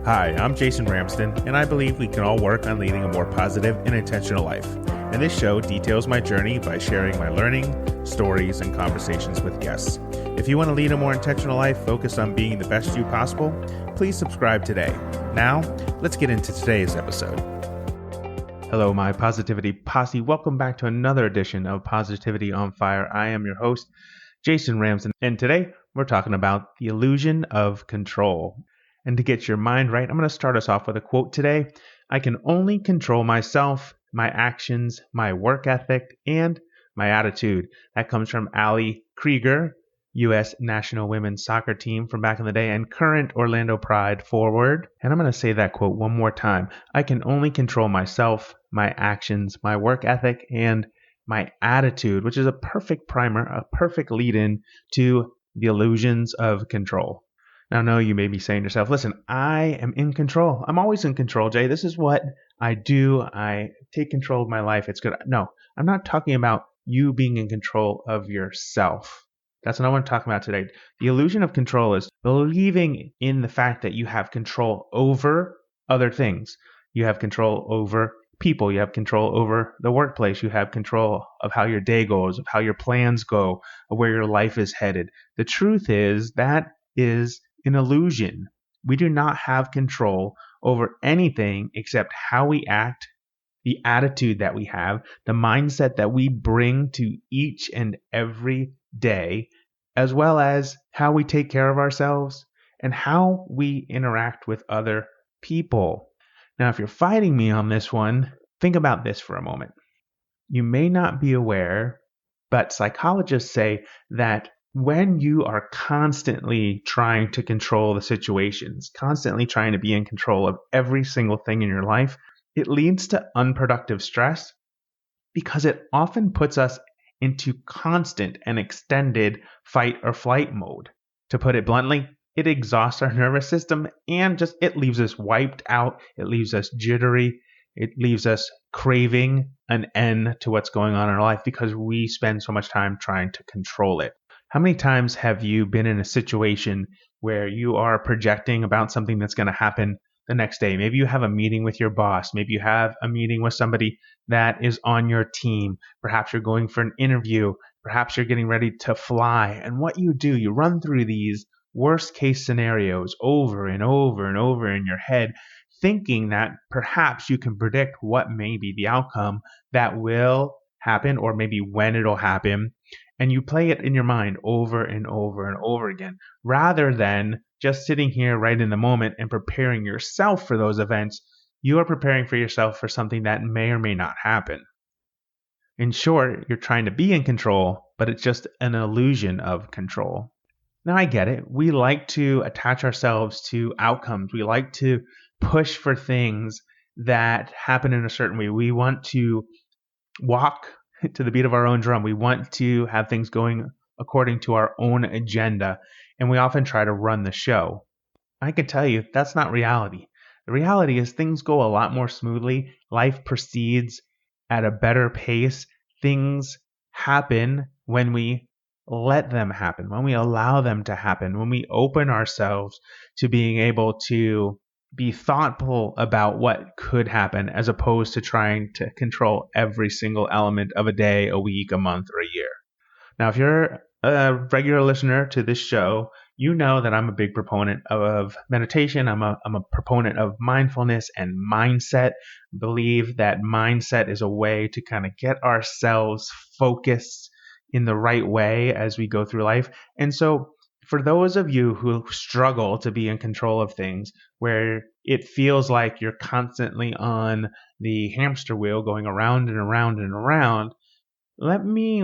Hi, I'm Jason Ramsden, and I believe we can all work on leading a more positive and intentional life. And this show details my journey by sharing my learning, stories, and conversations with guests. If you want to lead a more intentional life focused on being the best you possible, please subscribe today. Now, let's get into today's episode. Hello, my Positivity Posse. Welcome back to another edition of Positivity on Fire. I am your host, Jason Ramsden, and today we're talking about the illusion of control. And to get your mind right, I'm going to start us off with a quote today. I can only control myself, my actions, my work ethic, and my attitude. That comes from Ali Krieger, U.S. National Women's Soccer Team from back in the day and current Orlando Pride forward. And I'm going to say that quote one more time. I can only control myself, my actions, my work ethic, and my attitude, which is a perfect primer, a perfect lead-in to the illusions of control. Now, I know you may be saying to yourself, listen, I am in control. I'm always in control, Jay. This is what I do. I take control of my life. It's good. No, I'm not talking about you being in control of yourself. That's what I want to talk about today. The illusion of control is believing in the fact that you have control over other things. You have control over people. You have control over the workplace. You have control of how your day goes, of how your plans go, of where your life is headed. The truth is that is an illusion. We do not have control over anything except how we act, the attitude that we have, the mindset that we bring to each and every day, as well as how we take care of ourselves and how we interact with other people. Now, if you're fighting me on this one, think about this for a moment. You may not be aware, but psychologists say that when you are constantly trying to control the situations, constantly trying to be in control of every single thing in your life, it leads to unproductive stress because it often puts us into constant and extended fight or flight mode. To put it bluntly, it exhausts our nervous system and it leaves us wiped out. It leaves us jittery. It leaves us craving an end to what's going on in our life because we spend so much time trying to control it. How many times have you been in a situation where you are projecting about something that's going to happen the next day? Maybe you have a meeting with your boss. Maybe you have a meeting with somebody that is on your team. Perhaps you're going for an interview. Perhaps you're getting ready to fly. And what you do, you run through these worst case scenarios over and over and over in your head, thinking that perhaps you can predict what may be the outcome that will happen or maybe when it'll happen. And you play it in your mind over and over and over again, rather than just sitting here right in the moment and preparing yourself for those events. You are preparing for yourself for something that may or may not happen. In short, you're trying to be in control, but it's just an illusion of control. Now, I get it. We like to attach ourselves to outcomes. We like to push for things that happen in a certain way. We want to walk to the beat of our own drum. We want to have things going according to our own agenda, and we often try to run the show. I can tell you that's not reality. The reality is things go a lot more smoothly. Life proceeds at a better pace. Things happen when we let them happen, when we allow them to happen, when we open ourselves to being able to be thoughtful about what could happen as opposed to trying to control every single element of a day, a week, a month, or a year. Now, if you're a regular listener to this show, you know that I'm a big proponent of meditation. I'm a proponent of mindfulness and mindset. I believe that mindset is a way to kind of get ourselves focused in the right way as we go through life. And so for those of you who struggle to be in control of things, where it feels like you're constantly on the hamster wheel going around and around and around, let me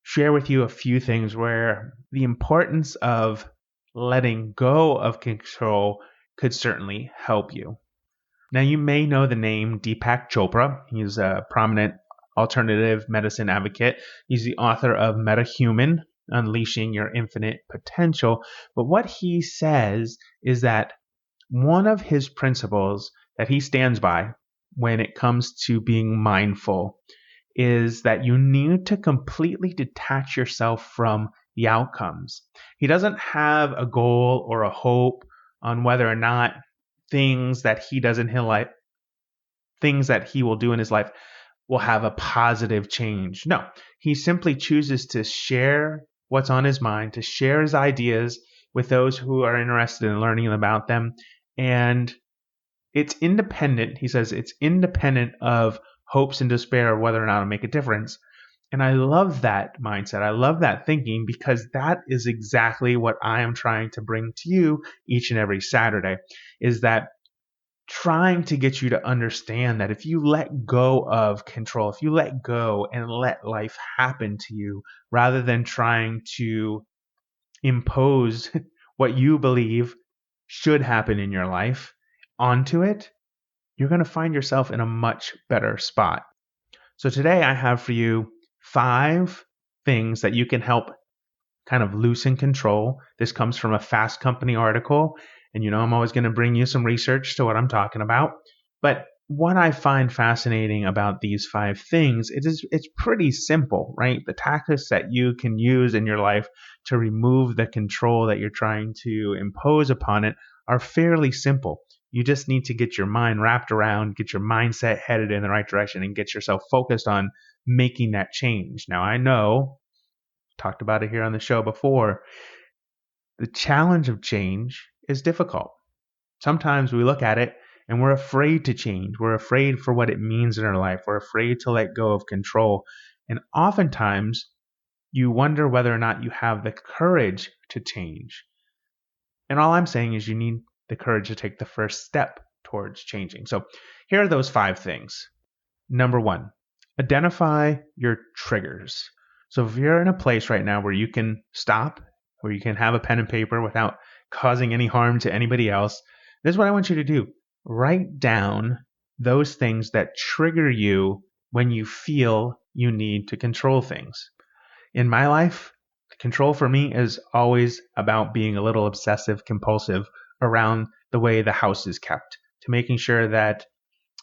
share with you a few things where the importance of letting go of control could certainly help you. Now, you may know the name Deepak Chopra. He's a prominent alternative medicine advocate. He's the author of MetaHuman, Unleashing Your Infinite Potential. But what he says is that one of his principles that he stands by when it comes to being mindful is that you need to completely detach yourself from the outcomes. He doesn't have a goal or a hope on whether or not things that he does in his life, things that he will do in his life will have a positive change. No, he simply chooses to share what's on his mind, to share his ideas with those who are interested in learning about them. And it's independent. He says it's independent of hopes and despair of whether or not it'll make a difference. And I love that mindset. I love that thinking, because that is exactly what I am trying to bring to you each and every Saturday, is that trying to get you to understand that if you let go of control, if you let go and let life happen to you, rather than trying to impose what you believe should happen in your life onto it, you're going to find yourself in a much better spot. So today I have for you 5 things that you can help kind of loosen control. This comes from a Fast Company article, and I'm always going to bring you some research to what I'm talking about. But what I find fascinating about these 5 things, it's pretty simple, right? The tactics that you can use in your life to remove the control that you're trying to impose upon it are fairly simple. You just need to get your mind wrapped around, get your mindset headed in the right direction, and get yourself focused on making that change. Now, I know, talked about it here on the show before, the challenge of change is difficult. Sometimes we look at it and we're afraid to change. We're afraid for what it means in our life. We're afraid to let go of control. And oftentimes you wonder whether or not you have the courage to change. And all I'm saying is you need the courage to take the first step towards changing. So here are those 5 things. Number 1, identify your triggers. So if you're in a place right now where you can stop, where you can have a pen and paper without causing any harm to anybody else, this is what I want you to do. Write down those things that trigger you when you feel you need to control things. In my life, control for me is always about being a little obsessive compulsive around the way the house is kept, to making sure that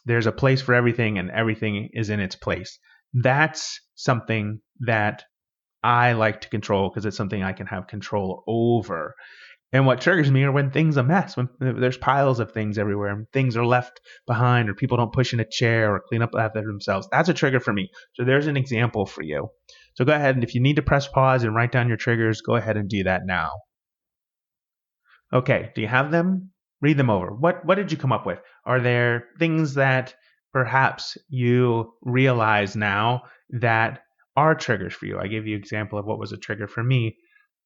there's a place for everything and everything is in its place. That's something that I like to control because it's something I can have control over. And what triggers me are when things are a mess, when there's piles of things everywhere and things are left behind, or people don't push in a chair or clean up after themselves. That's a trigger for me. So there's an example for you. So go ahead, and if you need to press pause and write down your triggers, go ahead and do that now. Okay, do you have them? Read them over. What did you come up with? Are there things that perhaps you realize now that are triggers for you? I gave you an example of what was a trigger for me.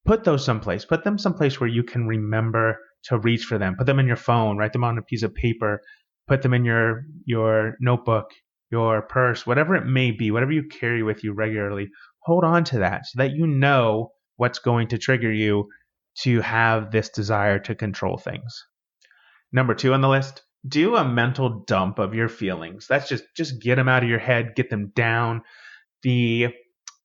Put those someplace. Put them someplace where you can remember to reach for them. Put them in your phone. Write them on a piece of paper. Put them in your notebook, your purse, whatever it may be, whatever you carry with you regularly. Hold on to that so that you know what's going to trigger you to have this desire to control things. Number 2 on the list, do a mental dump of your feelings. That's just get them out of your head, get them down. The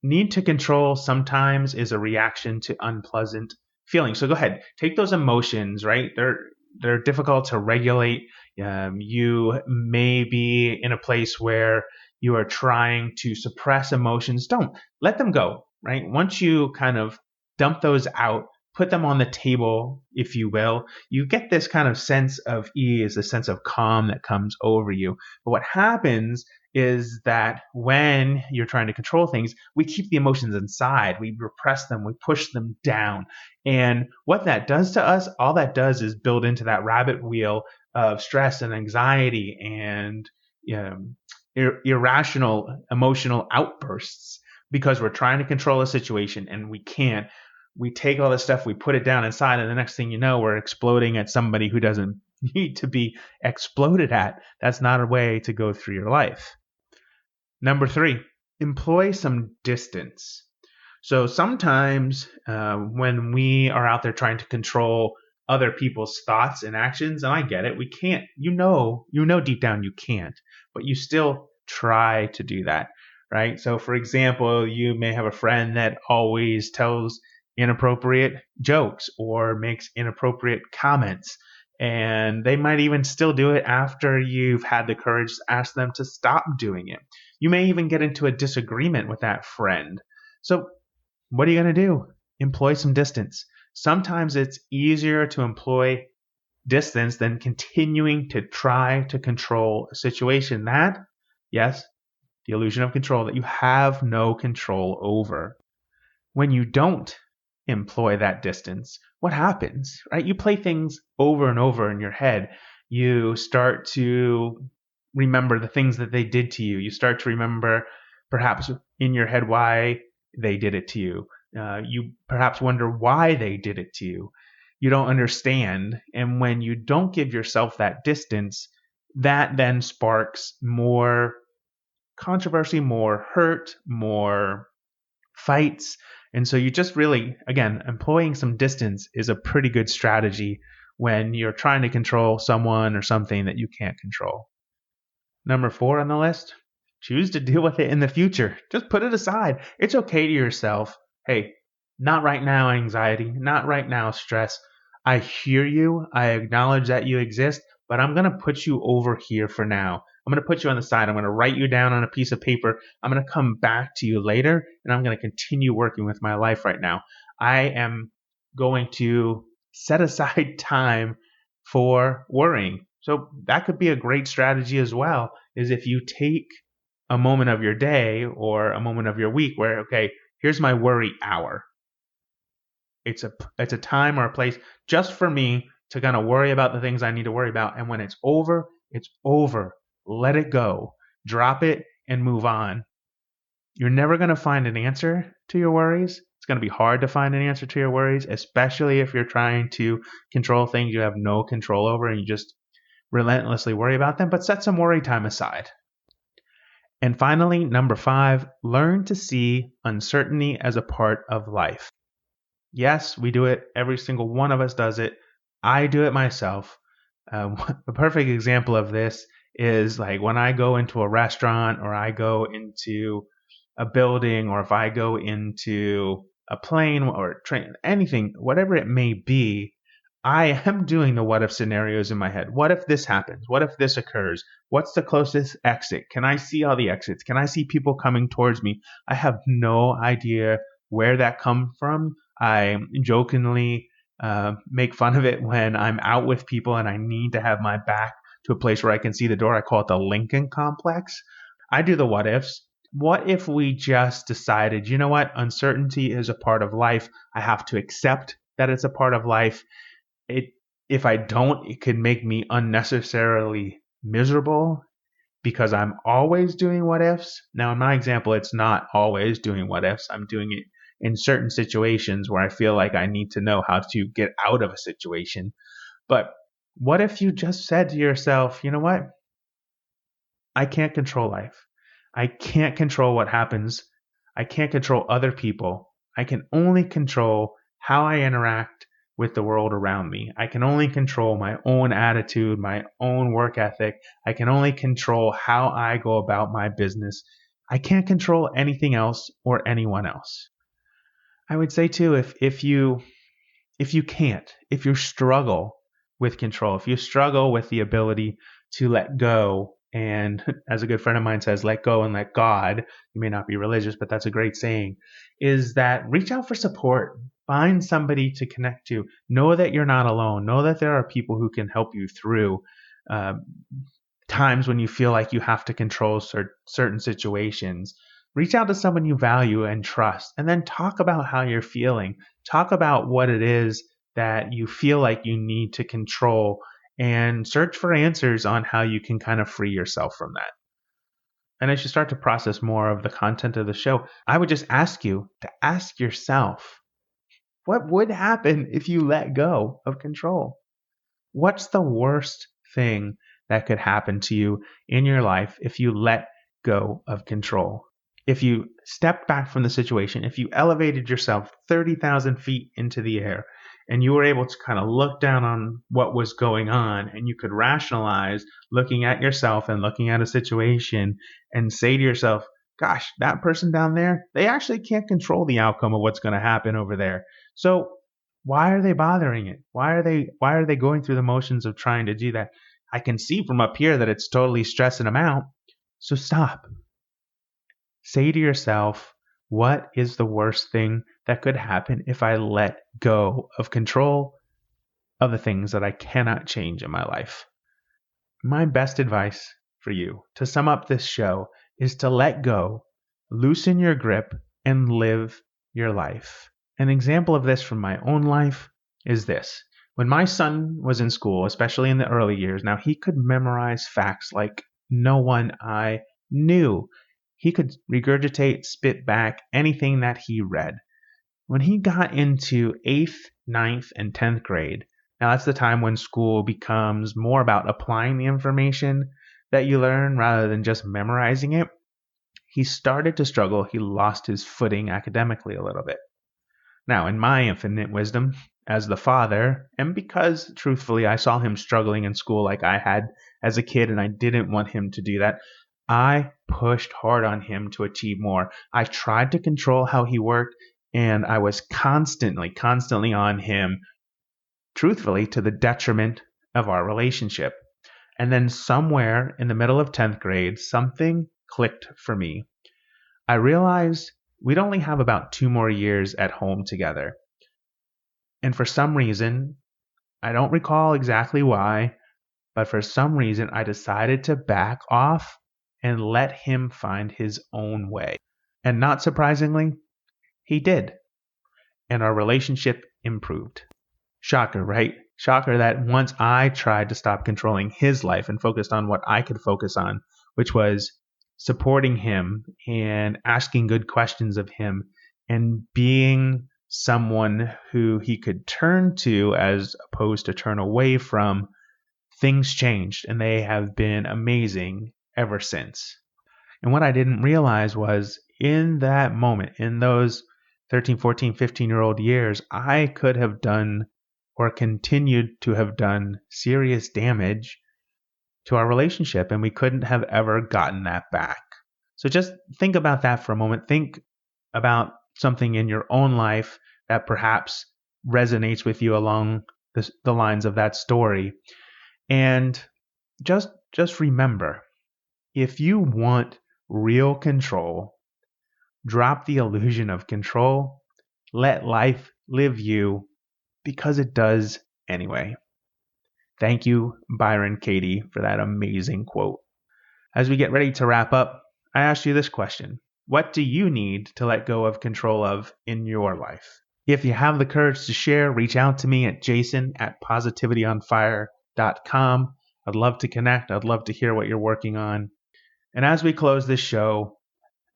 need to control sometimes is a reaction to unpleasant feelings. So go ahead, take those emotions, right? They're difficult to regulate. You may be in a place where you are trying to suppress emotions. Don't let them go, right? Once you kind of dump those out, put them on the table, if you will, you get this kind of sense of ease, a sense of calm that comes over you. But what happens is that when you're trying to control things, we keep the emotions inside, we repress them, we push them down. And what that does to us, all that does is build into that rabbit wheel of stress and anxiety and irrational emotional outbursts, because we're trying to control a situation and we can't. We take all this stuff, we put it down inside, and the next thing you know, we're exploding at somebody who doesn't need to be exploded at. That's not a way to go through your life. Number 3, employ some distance. So sometimes when we are out there trying to control other people's thoughts and actions, and I get it, we can't, you know deep down you can't, but you still try to do that, right? So for example, you may have a friend that always tells inappropriate jokes or makes inappropriate comments, and they might even still do it after you've had the courage to ask them to stop doing it. You may even get into a disagreement with that friend. So what are you going to do? Employ some distance. Sometimes it's easier to employ distance than continuing to try to control a situation that, yes, the illusion of control that you have no control over. When you don't employ that distance, what happens, right? You play things over and over in your head. You start to remember the things that they did to you. You start to remember perhaps in your head why they did it to you. You perhaps wonder why they did it to you. You don't understand. And when you don't give yourself that distance, that then sparks more controversy, more hurt, more fights. And so you just really, again, employing some distance is a pretty good strategy when you're trying to control someone or something that you can't control. Number 4 on the list, choose to deal with it in the future. Just put it aside. It's okay to yourself. Hey, not right now, anxiety, not right now, stress. I hear you. I acknowledge that you exist, but I'm going to put you over here for now. I'm going to put you on the side. I'm going to write you down on a piece of paper. I'm going to come back to you later, and I'm going to continue working with my life right now. I am going to set aside time for worrying. So that could be a great strategy as well, is if you take a moment of your day or a moment of your week where, okay, here's my worry hour. It's a time or a place just for me to kind of worry about the things I need to worry about. And when it's over, it's over. Let it go. Drop it and move on. You're never going to find an answer to your worries. It's going to be hard to find an answer to your worries, especially if you're trying to control things you have no control over and you just relentlessly worry about them. But set some worry time aside. And finally, number 5, learn to see uncertainty as a part of life. Yes, we do it. Every single one of us does it. I do it myself. A perfect example of this is like when I go into a restaurant or I go into a building or if I go into a plane or a train, anything, whatever it may be, I am doing the what if scenarios in my head. What if this happens? What if this occurs? What's the closest exit? Can I see all the exits? Can I see people coming towards me? I have no idea where that comes from. I jokingly make fun of it when I'm out with people and I need to have my back to a place where I can see the door. I call it the Lincoln Complex. I do the what ifs. What if we just decided, you know what? Uncertainty is a part of life. I have to accept that it's a part of life. If I don't, it could make me unnecessarily miserable because I'm always doing what ifs. Now, in my example, it's not always doing what ifs. I'm doing it in certain situations where I feel like I need to know how to get out of a situation. But what if you just said to yourself, you know what? I can't control life. I can't control what happens. I can't control other people. I can only control how I interact with the world around me. I can only control my own attitude, my own work ethic. I can only control how I go about my business. I can't control anything else or anyone else. I would say too, if you can't, if you struggle with control, if you struggle with the ability to let go, and as a good friend of mine says, let go and let God, you may not be religious, but that's a great saying, is that reach out for support. Find somebody to connect to. Know that you're not alone. Know that there are people who can help you through times when you feel like you have to control certain situations. Reach out to someone you value and trust, and then talk about how you're feeling. Talk about what it is that you feel like you need to control and search for answers on how you can kind of free yourself from that. And as you start to process more of the content of the show, I would just ask you to ask yourself, what would happen if you let go of control? What's the worst thing that could happen to you in your life if you let go of control? If you stepped back from the situation, if you elevated yourself 30,000 feet into the air and you were able to kind of look down on what was going on and you could rationalize looking at yourself and looking at a situation and say to yourself, gosh, that person down there, they actually can't control the outcome of what's going to happen over there. So why are they bothering it? Why are they going through the motions of trying to do that? I can see from up here that it's totally stressing them out. So stop. Say to yourself, what is the worst thing that could happen if I let go of control? of the things that I cannot change in my life. My best advice for you to sum up this show is to let go, loosen your grip, and live your life. An example of this from my own life is this. When my son was in school, especially in the early years, now he could memorize facts like no one I knew. He could regurgitate, spit back anything that he read. When he got into 8th, 9th, and 10th grade, now that's the time when school becomes more about applying the information that you learn rather than just memorizing it, he started to struggle. He lost his footing academically a little bit. Now, in my infinite wisdom as the father, and because truthfully I saw him struggling in school like I had as a kid and I didn't want him to do that, I pushed hard on him to achieve more. I tried to control how he worked, and I was constantly on him, truthfully, to the detriment of our relationship. And then somewhere in the middle of 10th grade, something clicked for me. I realized we'd only have about 2 more years at home together. And for some reason, I don't recall exactly why, but for some reason I decided to back off and let him find his own way. And not surprisingly, he did. And our relationship improved. Shocker, right? Shocker that once I tried to stop controlling his life and focused on what I could focus on, which was supporting him and asking good questions of him and being someone who he could turn to as opposed to turn away from, things changed and they have been amazing ever since. And what I didn't realize was in that moment, in those 13, 14, 15-year-old years, I could have done or continued to have done serious damage to our relationship, and we couldn't have ever gotten that back. So just think about that for a moment. Think about something in your own life that perhaps resonates with you along the lines of that story. And just remember, if you want real control, drop the illusion of control. Let life live you, because it does anyway. Thank you, Byron Katie, for that amazing quote. As we get ready to wrap up, I asked you this question. What do you need to let go of control of in your life? If you have the courage to share, reach out to me at jason@positivityonfire.com. I'd love to connect. I'd love to hear what you're working on. And as we close this show,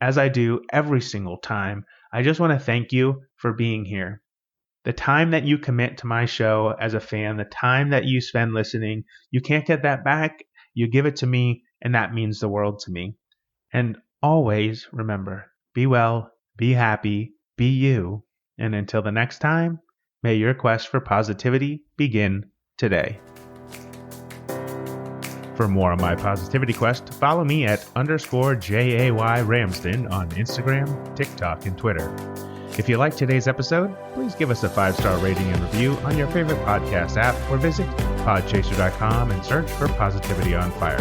as I do every single time, I just want to thank you for being here. The time that you commit to my show as a fan, the time that you spend listening, you can't get that back. You give it to me, and that means the world to me. And always remember, be well, be happy, be you. And until the next time, may your quest for positivity begin today. For more on my positivity quest, follow me at _JAY Ramsden on Instagram, TikTok, and Twitter. If you liked today's episode, please give us a 5-star rating and review on your favorite podcast app or visit podchaser.com and search for Positivity on Fire.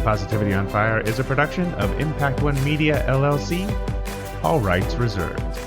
Positivity on Fire is a production of Impact One Media, LLC. All rights reserved.